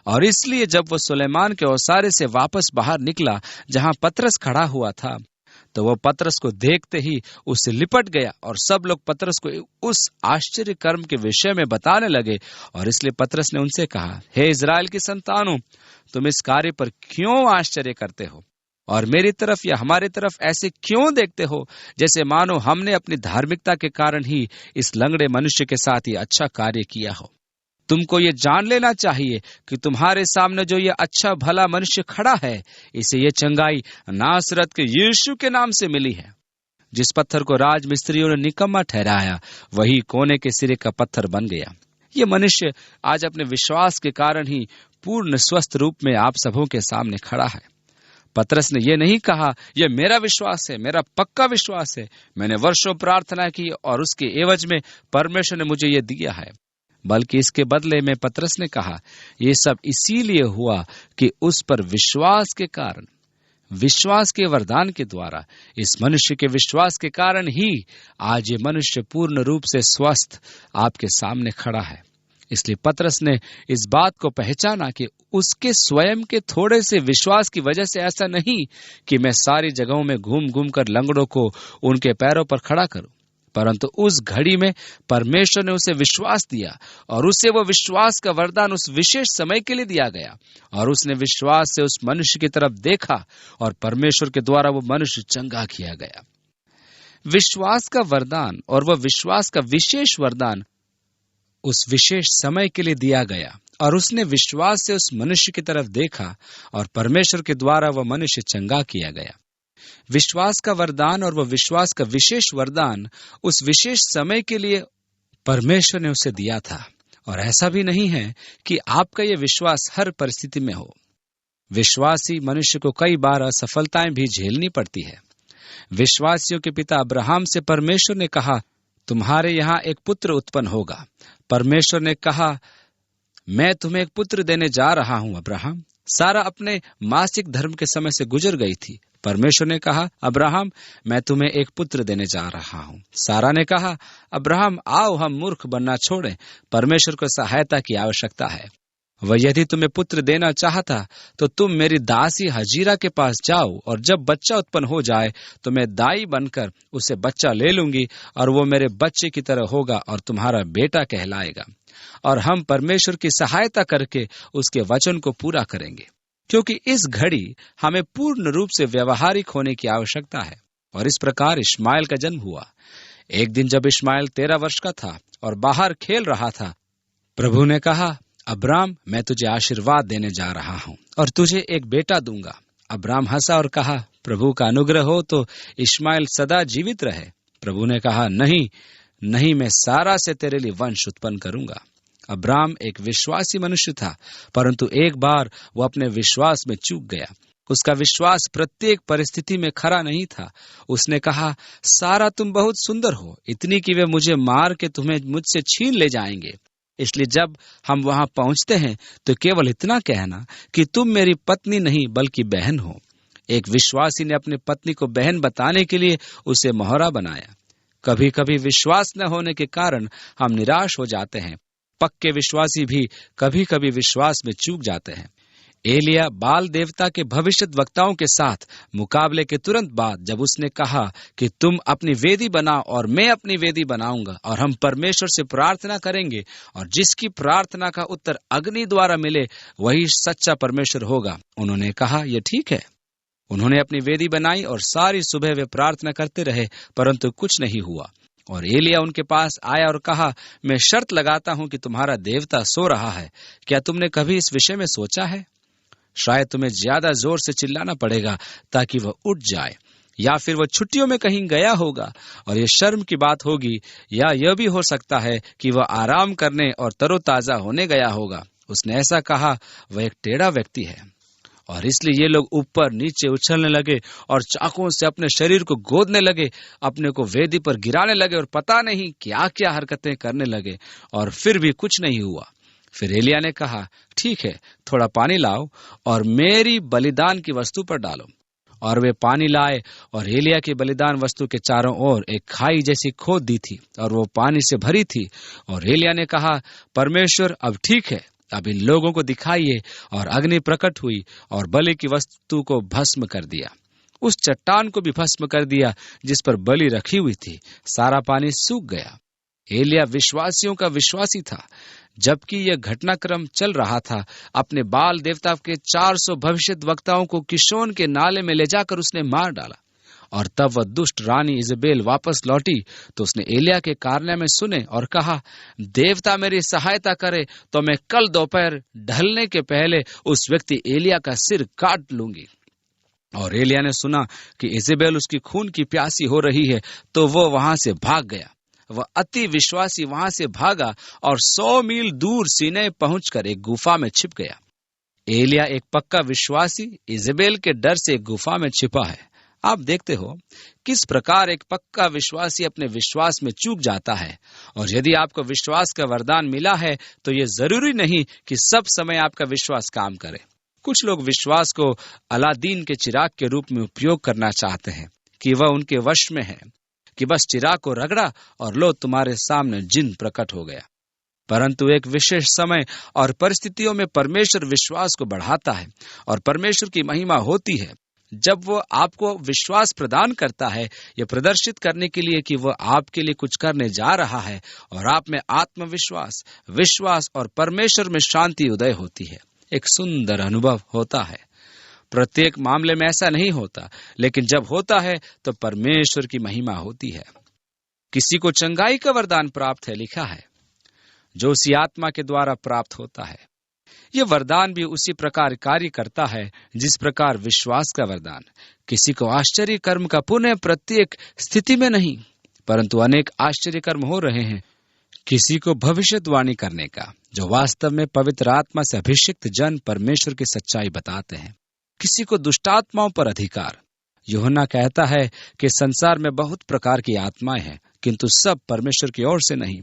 और इसलिए जब वह सुलेमान के ओसारे से वापस बाहर निकला जहां पतरस खड़ा हुआ था, तो वह पतरस को देखते ही उससे लिपट गया, और सब लोग पतरस को उस आश्चर्य कर्म के विषय में बताने लगे। और इसलिए पतरस ने उनसे कहा, हे इजराइल की संतानों, तुम इस कार्य पर क्यों आश्चर्य करते हो और मेरी तरफ या हमारी तरफ ऐसे क्यों देखते हो जैसे मानो हमने अपनी धार्मिकता के कारण ही इस लंगड़े मनुष्य के साथ ये अच्छा कार्य किया हो। तुमको ये जान लेना चाहिए कि तुम्हारे सामने जो ये अच्छा भला मनुष्य खड़ा है, इसे ये चंगाई नासरत के यीशु के नाम से मिली है। जिस पत्थर को राजमिस्त्रियों ने निकम्मा ठहराया, वही कोने के सिरे का पत्थर बन गया। ये मनुष्य आज अपने विश्वास के कारण ही पूर्ण स्वस्थ रूप में आप सबों के सामने खड़ा है। पतरस ने यह नहीं कहा, यह मेरा विश्वास है, मेरा पक्का विश्वास है, मैंने वर्षों प्रार्थना की और उसके एवज में परमेश्वर ने मुझे यह दिया है, बल्कि इसके बदले में पतरस ने कहा, यह सब इसीलिए हुआ कि उस पर विश्वास के कारण, विश्वास के वरदान के द्वारा, इस मनुष्य के विश्वास के कारण ही आज ये मनुष्य पूर्ण रूप से स्वस्थ आपके सामने खड़ा है। इसलिए पतरस ने इस बात को पहचाना कि उसके स्वयं के थोड़े से विश्वास की वजह से ऐसा नहीं कि मैं सारी जगहों में घूम घूम कर लंगड़ों को उनके पैरों पर खड़ा करूं, परंतु उस घड़ी में परमेश्वर ने उसे विश्वास दिया और उसे वो विश्वास का वरदान उस विशेष समय के लिए दिया गया, और उसने विश्वास से उस मनुष्य की तरफ देखा और परमेश्वर के द्वारा वो मनुष्य चंगा किया गया। विश्वास का वरदान और वह विश्वास का विशेष वरदान उस विशेष समय के लिए दिया गया, और उसने विश्वास से उस मनुष्य की तरफ देखा और परमेश्वर के द्वारा वह मनुष्य चंगा किया गया। विश्वास का वरदान और वह विश्वास का विशेष वरदान उस विशेष समय के लिए परमेश्वर ने उसे दिया था, और ऐसा भी नहीं है कि आपका यह विश्वास हर परिस्थिति में हो। विश्वासी मनुष्य को कई बार असफलताएं भी झेलनी पड़ती है। विश्वासियों के पिता अब्राहम से परमेश्वर ने कहा, तुम्हारे यहाँ एक पुत्र उत्पन्न होगा। परमेश्वर ने कहा, मैं तुम्हें एक पुत्र देने जा रहा हूं अब्राहम। सारा अपने मासिक धर्म के समय से गुजर गई थी। परमेश्वर ने कहा, अब्राहम, मैं तुम्हें एक पुत्र देने जा रहा हूं। सारा ने कहा, अब्राहम, आओ हम मूर्ख बनना छोड़ें। परमेश्वर को सहायता की आवश्यकता है। वह यदि तुम्हें पुत्र देना चाहता तो तुम मेरी दासी हजीरा के पास जाओ, और जब बच्चा उत्पन्न हो जाए तो मैं दाई बनकर उसे बच्चा ले लूंगी, और वो मेरे बच्चे की तरह होगा और तुम्हारा बेटा कहलाएगा। और हम परमेश्वर की सहायता करके उसके वचन को पूरा करेंगे, क्योंकि इस घड़ी हमें पूर्ण रूप से व्यवहारिक होने की आवश्यकता है। और इस प्रकार इश्माएल का जन्म हुआ। एक दिन जब इश्माएल 13 वर्ष का था और बाहर खेल रहा था, प्रभु ने कहा, अब्राम, मैं तुझे आशीर्वाद देने जा रहा हूं और तुझे एक बेटा दूंगा। अब्राम हंसा और कहा, प्रभु का अनुग्रह हो तो इश्माएल सदा जीवित रहे। प्रभु ने कहा, नहीं नहीं, मैं सारा से तेरे लिए वंश उत्पन्न करूंगा। अब्राम एक विश्वासी मनुष्य था, परंतु एक बार वो अपने विश्वास में चूक गया। उसका विश्वास प्रत्येक परिस्थिति में खरा नहीं था। उसने कहा, सारा तुम बहुत सुंदर हो, इतनी कि वे मुझे मार के तुम्हें मुझसे छीन ले जाएंगे। इसलिए जब हम वहां पहुंचते हैं तो केवल इतना कहना कि तुम मेरी पत्नी नहीं बल्कि बहन हो। एक विश्वासी ने अपनी पत्नी को बहन बताने के लिए उसे मोहरा बनाया। कभी कभी विश्वास न होने के कारण हम निराश हो जाते हैं। पक्के विश्वासी भी कभी कभी विश्वास में चूक जाते हैं। एलिया बाल देवता के भविष्यद्वक्ताओं के साथ मुकाबले के तुरंत बाद जब उसने कहा कि तुम अपनी वेदी बनाओ और मैं अपनी वेदी बनाऊंगा और हम परमेश्वर से प्रार्थना करेंगे, और जिसकी प्रार्थना का उत्तर अग्नि द्वारा मिले वही सच्चा परमेश्वर होगा, उन्होंने कहा, यह ठीक है। उन्होंने अपनी वेदी बनाई और सारी सुबह वे प्रार्थना करते रहे, परंतु कुछ नहीं हुआ। और एलिया उनके पास आया और कहा, मैं शर्त लगाता हूं कि तुम्हारा देवता सो रहा है। क्या तुमने कभी इस विषय में सोचा है? शायद तुम्हें ज्यादा जोर से चिल्लाना पड़ेगा ताकि वह उठ जाए, या फिर वह छुट्टियों में कहीं गया होगा और ये शर्म की बात होगी, या यह भी हो सकता है कि वह आराम करने और तरोताजा होने गया होगा। उसने ऐसा कहा, वह एक टेढ़ा व्यक्ति है। और इसलिए ये लोग ऊपर नीचे उछलने लगे और चाकों से अपने शरीर को गोदने लगे, अपने को वेदी पर गिराने लगे और पता नहीं क्या क्या हरकतें करने लगे, और फिर भी कुछ नहीं हुआ। फिर एलिया ने कहा, ठीक है, थोड़ा पानी लाओ और मेरी बलिदान की वस्तु पर डालो। और वे पानी लाए, और एलिया की बलिदान वस्तु के चारों ओर एक खाई जैसी खोद दी थी और वो पानी से भरी थी। और एलिया ने कहा, परमेश्वर, अब ठीक है, अब इन लोगों को दिखाइए। और अग्नि प्रकट हुई और बलि की वस्तु को भस्म कर दिया। उस चट्टान को भी भस्म कर दिया जिस पर बलि रखी हुई थी। सारा पानी सूख गया। एलिया विश्वासियों का विश्वासी था। जबकि यह घटनाक्रम चल रहा था, अपने बाल देवता के 400 भविष्यद्वक्ताओं को किशोन के नाले में ले जाकर उसने मार डाला। और तब वह दुष्ट रानी इजेबेल वापस लौटी तो उसने एलिया के कारनामे सुने और कहा, देवता मेरी सहायता करे तो मैं कल दोपहर ढलने के पहले उस व्यक्ति एलिया का सिर काट लूंगी। और एलिया ने सुना कि इजेबेल उसकी खून की प्यासी हो रही है, तो वो वहां से भाग गया। वह अति विश्वासी वहां से भागा और 100 मील दूर सीनै पहुंचकर एक गुफा में छिप गया। एलिया एक पक्का विश्वासी इजेबेल के डर से एक गुफा में छिपा है। आप देखते हो किस प्रकार एक पक्का विश्वासी अपने विश्वास में चूक जाता है। और यदि आपको विश्वास का वरदान मिला है तो ये जरूरी नहीं कि सब समय आपका विश्वास काम करे। कुछ लोग विश्वास को अलादीन के चिराग के रूप में उपयोग करना चाहते हैं कि वह उनके वश में है, कि बस चिराग को रगड़ा और लो तुम्हारे सामने जिन प्रकट हो गया। परंतु एक विशेष समय और परिस्थितियों में परमेश्वर विश्वास को बढ़ाता है और परमेश्वर की महिमा होती है जब वो आपको विश्वास प्रदान करता है, यह प्रदर्शित करने के लिए कि वह आपके लिए कुछ करने जा रहा है, और आप में आत्मविश्वास, विश्वास और परमेश्वर में शांति उदय होती है। एक सुंदर अनुभव होता है। प्रत्येक मामले में ऐसा नहीं होता, लेकिन जब होता है तो परमेश्वर की महिमा होती है। किसी को चंगाई का वरदान प्राप्त है, लिखा है, जो उसी आत्मा के द्वारा प्राप्त होता है। यह वरदान भी उसी प्रकार कार्य करता है जिस प्रकार विश्वास का वरदान। किसी को आश्चर्य कर्म का पुनः प्रत्येक स्थिति में नहीं, परंतु अनेक आश्चर्य कर्म हो रहे हैं। किसी को भविष्यवाणी करने का, जो वास्तव में पवित्र आत्मा से अभिषिक्त जन परमेश्वर की सच्चाई बताते हैं। किसी को दुष्टात्माओं पर अधिकार, यूहन्ना कहता है कि संसार में बहुत प्रकार की आत्माएं हैं, किंतु सब परमेश्वर की ओर से नहीं।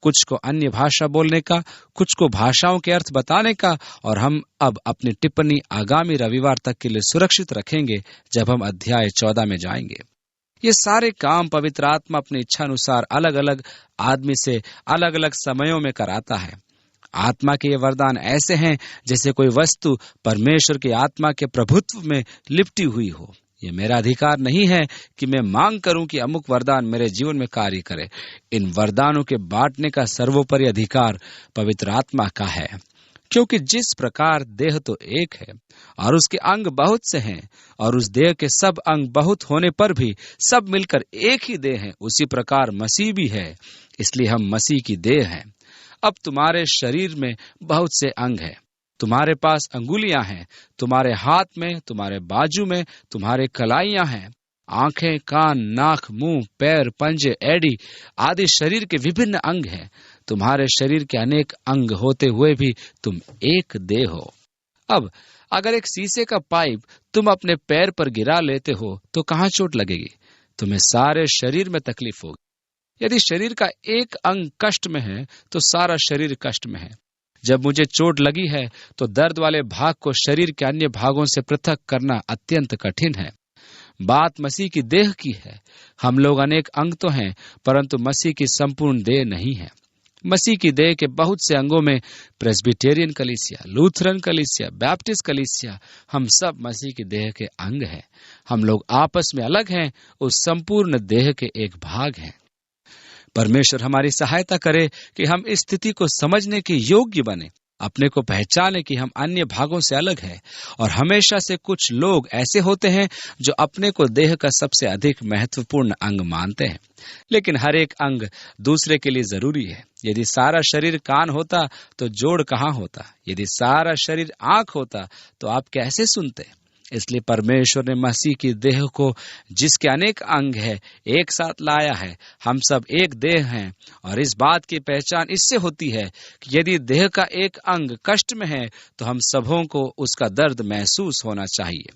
कुछ को अन्य भाषा बोलने का, कुछ को भाषाओं के अर्थ बताने का, और हम अब अपनी टिप्पणी आगामी रविवार तक के लिए सुरक्षित रखेंगे जब हम अध्याय 14 में जाएंगे। ये सारे काम पवित्र आत्मा अपनी इच्छा अनुसार अलग अलग आदमी से अलग अलग समयों में कराता है। आत्मा के ये वरदान ऐसे हैं जैसे कोई वस्तु परमेश्वर की आत्मा के प्रभुत्व में लिपटी हुई हो। ये मेरा अधिकार नहीं है कि मैं मांग करूं कि अमुक वरदान मेरे जीवन में कार्य करे। इन वरदानों के बांटने का सर्वोपरि अधिकार पवित्र आत्मा का है, क्योंकि जिस प्रकार देह तो एक है और उसके अंग बहुत से हैं, और उस देह के सब अंग बहुत होने पर भी सब मिलकर एक ही देह है, उसी प्रकार मसीह भी है। इसलिए हम मसीह की देह हैं। अब तुम्हारे शरीर में बहुत से अंग हैं। तुम्हारे पास अंगुलियां हैं, तुम्हारे हाथ में, तुम्हारे बाजू में, तुम्हारे कलाइयां हैं। आंखें, कान, नाक, मुंह, पैर, पंजे, एड़ी आदि शरीर के विभिन्न अंग हैं। तुम्हारे शरीर के अनेक अंग होते हुए भी तुम एक देह हो। अब अगर एक शीशे का पाइप तुम अपने पैर पर गिरा लेते हो तो कहाँ चोट लगेगी? तुम्हें सारे शरीर में तकलीफ होगी। यदि शरीर का एक अंग कष्ट में है तो सारा शरीर कष्ट में है। जब मुझे चोट लगी है तो दर्द वाले भाग को शरीर के अन्य भागों से पृथक करना अत्यंत कठिन है। बात मसीह की देह की है। हम लोग अनेक अंग तो हैं, परंतु मसीह की संपूर्ण देह नहीं है। मसीह की देह के बहुत से अंगों में प्रेस्बिटेरियन कलीसिया, लूथरन कलीसिया, बैप्टिस्ट कलीसिया, हम सब मसीह की देह के अंग हैं। हम लोग आपस में अलग हैं, उस संपूर्ण देह के एक भाग हैं। परमेश्वर हमारी सहायता करे कि हम इस स्थिति को समझने के योग्य बने, अपने को पहचाने कि हम अन्य भागों से अलग हैं। और हमेशा से कुछ लोग ऐसे होते हैं जो अपने को देह का सबसे अधिक महत्वपूर्ण अंग मानते हैं, लेकिन हर एक अंग दूसरे के लिए जरूरी है। यदि सारा शरीर कान होता तो जोड़ कहाँ होता? यदि सारा शरीर आंख होता तो आप कैसे सुनते? इसलिए परमेश्वर ने मसीह की देह को, जिसके अनेक अंग है, एक साथ लाया है। हम सब एक देह हैं, और इस बात की पहचान इससे होती है कि यदि देह का एक अंग कष्ट में है तो हम सबों को उसका दर्द महसूस होना चाहिए।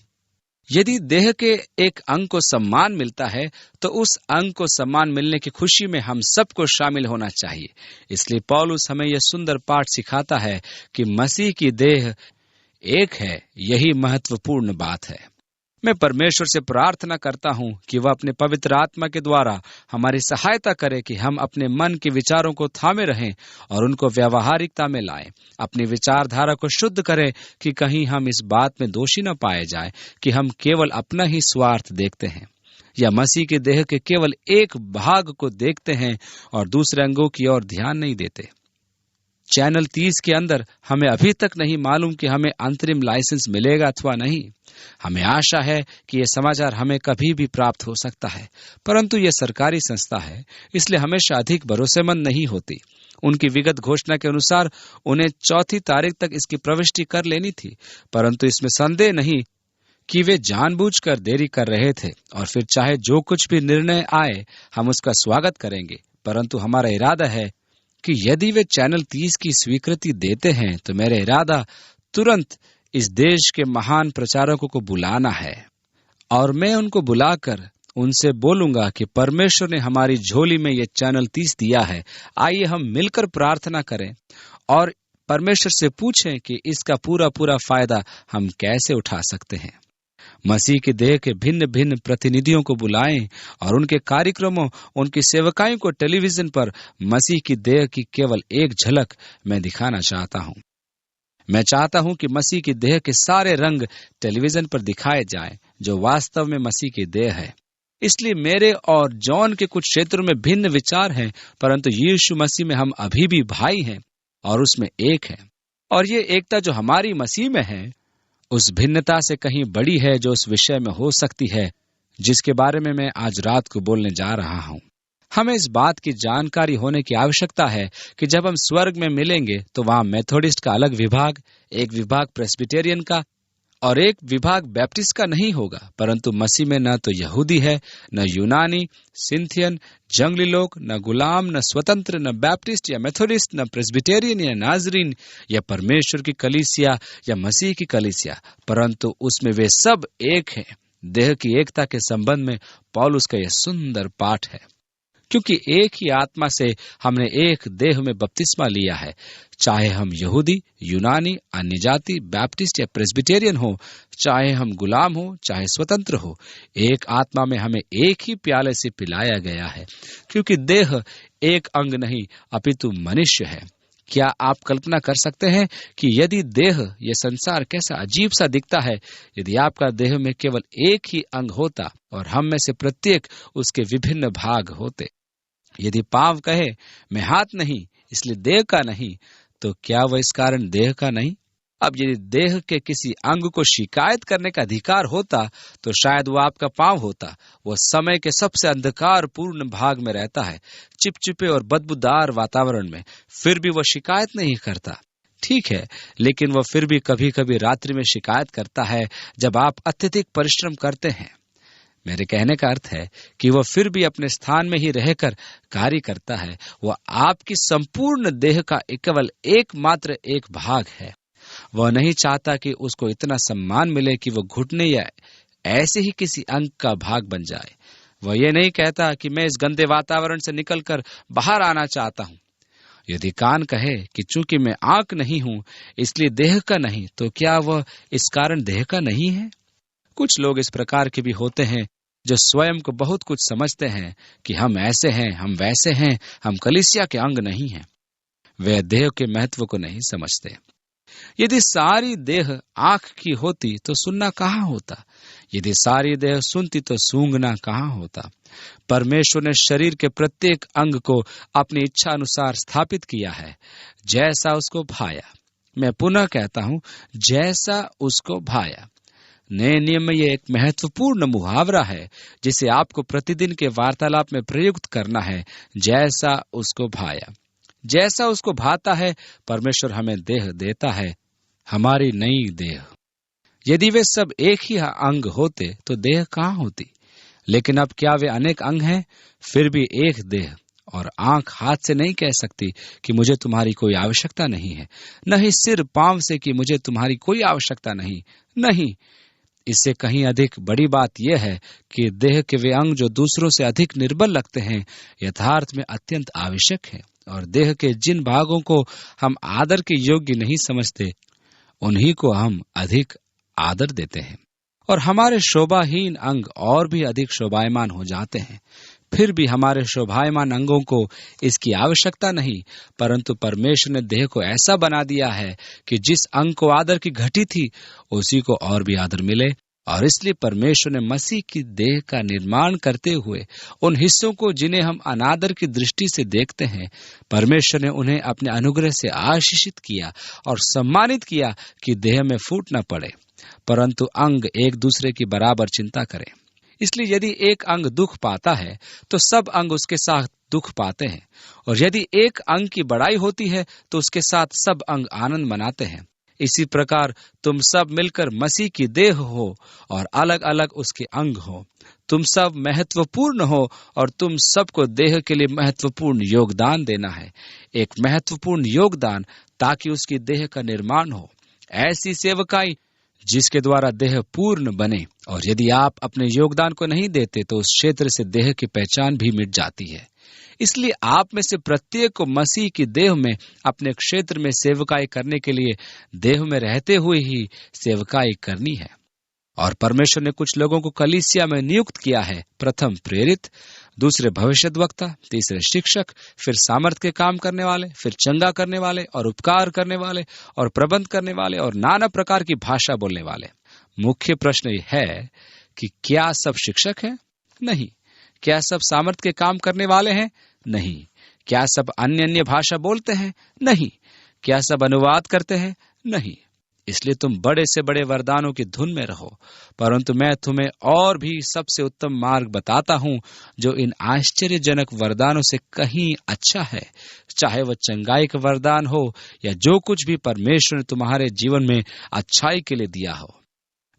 यदि देह के एक अंग को सम्मान मिलता है तो उस अंग को सम्मान मिलने की खुशी में हम सबको शामिल होना चाहिए। इसलिए पौलुस हमें यह सुंदर पाठ सिखाता है कि मसीह की देह एक है। यही महत्वपूर्ण बात है। मैं परमेश्वर से प्रार्थना करता हूँ कि वह अपने पवित्र आत्मा के द्वारा हमारी सहायता करे कि हम अपने मन के विचारों को थामे रहें और उनको व्यावहारिकता में लाएं। अपनी विचारधारा को शुद्ध करें कि कहीं हम इस बात में दोषी न पाए जाएं कि हम केवल अपना ही स्वार्थ देखते हैं, या मसीह के देह के केवल एक भाग को देखते हैं और दूसरे अंगों की ओर ध्यान नहीं देते। चैनल 30 के अंदर हमें अभी तक नहीं मालूम कि हमें अंतरिम लाइसेंस मिलेगा अथवा नहीं। हमें आशा है कि यह समाचार हमें कभी भी प्राप्त हो सकता है, परंतु यह सरकारी संस्था है, इसलिए हमेशा अधिक भरोसेमंद नहीं होती। उनकी विगत घोषणा के अनुसार उन्हें 4 तारीख तक इसकी प्रविष्टि कर लेनी थी, परंतु इसमें संदेह नहीं कि वे जानबूझकर देरी कर रहे थे। और फिर चाहे जो कुछ भी निर्णय आए, हम उसका स्वागत करेंगे। परंतु हमारा इरादा है कि यदि वे चैनल 30 की स्वीकृति देते हैं तो मेरा इरादा तुरंत इस देश के महान प्रचारकों को बुलाना है, और मैं उनको बुलाकर उनसे बोलूंगा कि परमेश्वर ने हमारी झोली में ये चैनल 30 दिया है। आइए हम मिलकर प्रार्थना करें और परमेश्वर से पूछें कि इसका पूरा पूरा फायदा हम कैसे उठा सकते हैं। मसीह के देह के भिन्न भिन्न प्रतिनिधियों को बुलाएं और उनके कार्यक्रमों, उनकी सेवकाई को टेलीविजन पर मसीह की देह की केवल एक झलक मैं दिखाना चाहता हूं। मैं चाहता हूं कि मसीह की देह के सारे रंग टेलीविजन पर दिखाए जाएं, जो वास्तव में मसीह की देह है। इसलिए मेरे और जॉन के कुछ क्षेत्रों में भिन्न विचार हैं, परंतु यीशु मसीह में हम अभी भी भाई हैं और उसमें एक है। और ये एकता जो हमारी मसीह में है, उस भिन्नता से कहीं बड़ी है जो उस विषय में हो सकती है जिसके बारे में मैं आज रात को बोलने जा रहा हूं। हमें इस बात की जानकारी होने की आवश्यकता है कि जब हम स्वर्ग में मिलेंगे तो वहां मेथोडिस्ट का अलग विभाग, एक विभाग प्रेस्बिटेरियन का और एक विभाग बैप्टिस्ट का नहीं होगा, परंतु मसीह में न तो यहूदी है, न यूनानी, सिंथियन, जंगली लोग, न गुलाम, न स्वतंत्र, न बैप्टिस्ट या मेथोडिस्ट, न प्रेस्बिटेरियन या नाजरीन या परमेश्वर की कलीसिया या मसीह की कलीसिया, परंतु उसमें वे सब एक हैं। देह की एकता के संबंध में पौलुस का यह सुंदर पाठ है। क्योंकि एक ही आत्मा से हमने एक देह में बपतिस्मा लिया है, चाहे हम यहूदी, यूनानी, अन्य जाति, बैप्टिस्ट या प्रेस्बिटेरियन हो, चाहे हम गुलाम हो, चाहे स्वतंत्र हो, एक आत्मा में हमें एक ही प्याले से पिलाया गया है। क्योंकि देह एक अंग नहीं अपितु मनुष्य है। क्या आप कल्पना कर सकते हैं कि यदि देह, ये संसार कैसा अजीब सा दिखता है, यदि आपका देह में केवल एक ही अंग होता और हम में से प्रत्येक उसके विभिन्न भाग होते। यदि पांव कहे मैं हाथ नहीं इसलिए देह का नहीं, तो क्या वह इस कारण देह का नहीं? अब यदि देह के किसी अंग को शिकायत करने का अधिकार होता तो शायद वो आपका पांव होता। वह समय के सबसे अंधकार पूर्ण भाग में रहता है, चिपचिपे और बदबूदार वातावरण में, फिर भी वह शिकायत नहीं करता। ठीक है, लेकिन वह फिर भी कभी कभी रात्रि में शिकायत करता है जब आप अत्यधिक परिश्रम करते हैं। मेरे कहने का अर्थ है कि वह फिर भी अपने स्थान में ही रहकर कार्य करता है। वह आपकी संपूर्ण देह का केवल एकमात्र एक भाग है। वह नहीं चाहता कि उसको इतना सम्मान मिले कि वह घुटने या ऐसे ही किसी अंग का भाग बन जाए। वह ये नहीं कहता कि मैं इस गंदे वातावरण से निकलकर बाहर आना चाहता हूँ। यदि कान कहे कि चूंकि मैं आंख नहीं हूँ इसलिए देह का नहीं, तो क्या वह इस कारण देह का नहीं है? कुछ लोग इस प्रकार के भी होते हैं जो स्वयं को बहुत कुछ समझते हैं कि हम ऐसे हैं, हम वैसे हैं, हम कलीसिया के अंग नहीं हैं। वे देह के महत्व को नहीं समझते। यदि सारी देह आंख की होती तो सुनना कहाँ होता? यदि सारी देह सुनती तो सूंघना कहाँ होता? परमेश्वर ने शरीर के प्रत्येक अंग को अपनी इच्छा अनुसार स्थापित किया है, जैसा उसको भाया। मैं पुनः कहता हूँ, जैसा उसको भाया। नए नियम में यह एक महत्वपूर्ण मुहावरा है जिसे आपको प्रतिदिन के वार्तालाप में प्रयुक्त करना है। जैसा उसको भाया, जैसा उसको भाता है परमेश्वर हमें देह देता है, हमारी नई देह। यदि वे सब एक ही अंग होते तो देह कहाँ होती? लेकिन अब क्या वे अनेक अंग हैं? फिर भी एक देह। और आंख हाथ से नहीं कह सकती कि मुझे तुम्हारी कोई आवश्यकता नहीं है, न ही सिर पांव से कि मुझे तुम्हारी कोई आवश्यकता नहीं। नहीं, इससे कहीं अधिक बड़ी बात यह है कि देह के वे अंग जो दूसरों से अधिक निर्बल लगते हैं, यथार्थ में अत्यंत आवश्यक है। और देह के जिन भागों को हम आदर के योग्य नहीं समझते, उन्हीं को हम अधिक आदर देते हैं। और हमारे शोभाहीन अंग और भी अधिक शोभायमान हो जाते हैं। फिर भी हमारे शोभायमान अंगों को इसकी आवश्यकता नहीं, परंतु परमेश्वर ने देह को ऐसा बना दिया है कि जिस अंग को आदर की घटी थी उसी को और भी आदर मिले। और इसलिए परमेश्वर ने मसीह की देह का निर्माण करते हुए उन हिस्सों को जिन्हें हम अनादर की दृष्टि से देखते हैं, परमेश्वर ने उन्हें अपने अनुग्रह से आशीषित किया और सम्मानित किया कि देह में फूट न पड़े, परंतु अंग एक दूसरे की बराबर चिंता करें। इसलिए यदि एक अंग दुख पाता है तो सब अंग उसके साथ दुख पाते हैं, और यदि एक अंग की बड़ाई होती है तो उसके साथ सब अंग आनंद मनाते हैं। इसी प्रकार तुम सब मिलकर मसीह की देह हो और अलग अलग उसके अंग हो। तुम सब महत्वपूर्ण हो और तुम सबको देह के लिए महत्वपूर्ण योगदान देना है, एक महत्वपूर्ण योगदान, ताकि उसकी देह का निर्माण हो। ऐसी सेवकाई जिसके द्वारा देह पूर्ण बने। और यदि आप अपने योगदान को नहीं देते तो उस क्षेत्र से देह की पहचान भी मिट जाती है। इसलिए आप में से प्रत्येक को मसीह की देह में अपने क्षेत्र में सेवकाई करने के लिए देह में रहते हुए ही सेवकाई करनी है। और परमेश्वर ने कुछ लोगों को कलीसिया में नियुक्त किया है, प्रथम प्रेरित, दूसरे भविष्यद्वक्ता, तीसरे शिक्षक, फिर सामर्थ के काम करने वाले, फिर चंगा करने वाले और उपकार करने वाले और प्रबंध करने वाले और नाना प्रकार की भाषा बोलने वाले। मुख्य प्रश्न यह है कि क्या सब शिक्षक हैं? नहीं। क्या सब सामर्थ के काम करने वाले हैं? नहीं। क्या सब अन्य अन्य भाषा बोलते हैं? नहीं। क्या सब अनुवाद करते हैं? नहीं। इसलिए तुम बड़े से बड़े वरदानों की धुन में रहो, परंतु मैं तुम्हें और भी सबसे उत्तम मार्ग बताता हूं जो इन आश्चर्यजनक वरदानों से कहीं अच्छा है, चाहे वह चंगाई का वरदान हो या जो कुछ भी परमेश्वर ने तुम्हारे जीवन में अच्छाई के लिए दिया हो।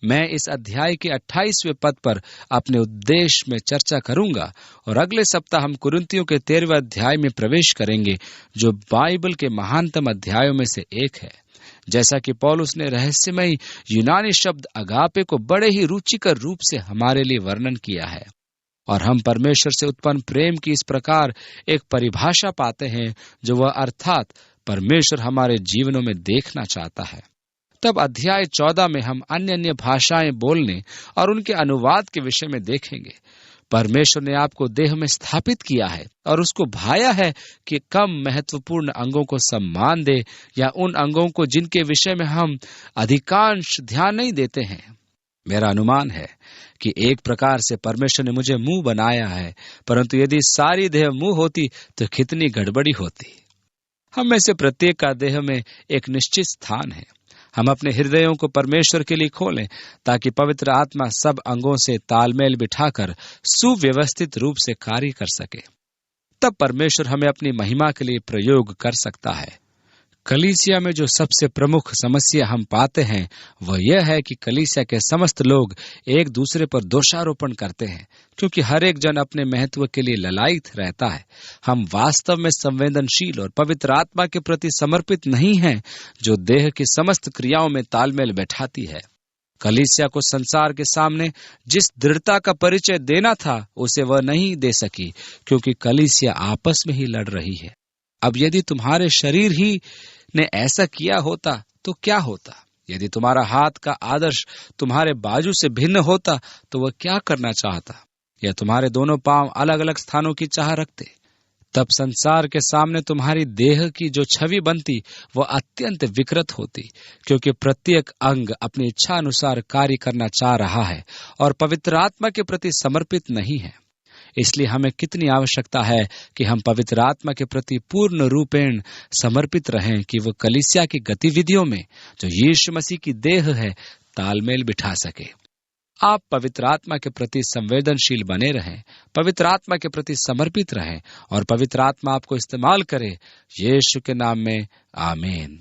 मैं इस अध्याय के 28वें पद पर अपने उद्देश्य में चर्चा करूंगा और अगले सप्ताह हम कुरिन्थियों के 13वें अध्याय में प्रवेश करेंगे, जो बाइबल के महानतम अध्यायों में से एक है। जैसा कि पौलुस ने रहस्यमयी यूनानी शब्द अगापे को बड़े ही रुचिकर रूप से हमारे लिए वर्णन किया है, और हम परमेश्वर से उत्पन्न प्रेम की इस प्रकार एक परिभाषा पाते हैं, जो वह अर्थात परमेश्वर हमारे जीवनों में देखना चाहता है। तब अध्याय 14 में हम अन्य अन्य भाषाएं बोलने और उनके अनुवाद के विषय में देखेंगे। परमेश्वर ने आपको देह में स्थापित किया है और उसको भाया है कि कम महत्वपूर्ण अंगों को सम्मान दे, या उन अंगों को जिनके विषय में हम अधिकांश ध्यान नहीं देते हैं। मेरा अनुमान है कि एक प्रकार से परमेश्वर ने मुझे मुंह बनाया है, परंतु यदि सारी देह मुंह होती तो कितनी गड़बड़ी होती। हम में से प्रत्येक का देह में एक निश्चित स्थान है। हम अपने हृदयों को परमेश्वर के लिए खोलें ताकि पवित्र आत्मा सब अंगों से तालमेल बिठाकर सुव्यवस्थित रूप से कार्य कर सके। तब परमेश्वर हमें अपनी महिमा के लिए प्रयोग कर सकता है। कलीसिया में जो सबसे प्रमुख समस्या हम पाते हैं वह यह है कि कलीसिया के समस्त लोग एक दूसरे पर दोषारोपण करते हैं, क्योंकि हर एक जन अपने महत्व के लिए ललायित रहता है। हम वास्तव में संवेदनशील और पवित्र आत्मा के प्रति समर्पित नहीं हैं, जो देह की समस्त क्रियाओं में तालमेल बैठाती है। कलीसिया को संसार के सामने जिस दृढ़ता का परिचय देना था उसे वह नहीं दे सकी, क्योंकि कलीसिया आपस में ही लड़ रही है। अब यदि तुम्हारे शरीर ही ने ऐसा किया होता तो क्या होता? यदि तुम्हारा हाथ का आदर्श तुम्हारे बाजू से भिन्न होता तो वह क्या करना चाहता? या तुम्हारे दोनों पांव अलग अलग स्थानों की चाह रखते? तब संसार के सामने तुम्हारी देह की जो छवि बनती वह अत्यंत विकृत होती, क्योंकि प्रत्येक अंग अपनी इच्छा अनुसार कार्य करना चाह रहा है और पवित्र आत्मा के प्रति समर्पित नहीं है। इसलिए हमें कितनी आवश्यकता है कि हम पवित्र आत्मा के प्रति पूर्ण रूपेण समर्पित रहें कि वो कलीसिया की गतिविधियों में, जो यीशु मसीह की देह है, तालमेल बिठा सके। आप पवित्र आत्मा के प्रति संवेदनशील बने रहें, पवित्र आत्मा के प्रति समर्पित रहें और पवित्र आत्मा आपको इस्तेमाल करे। यीशु के नाम में आमीन।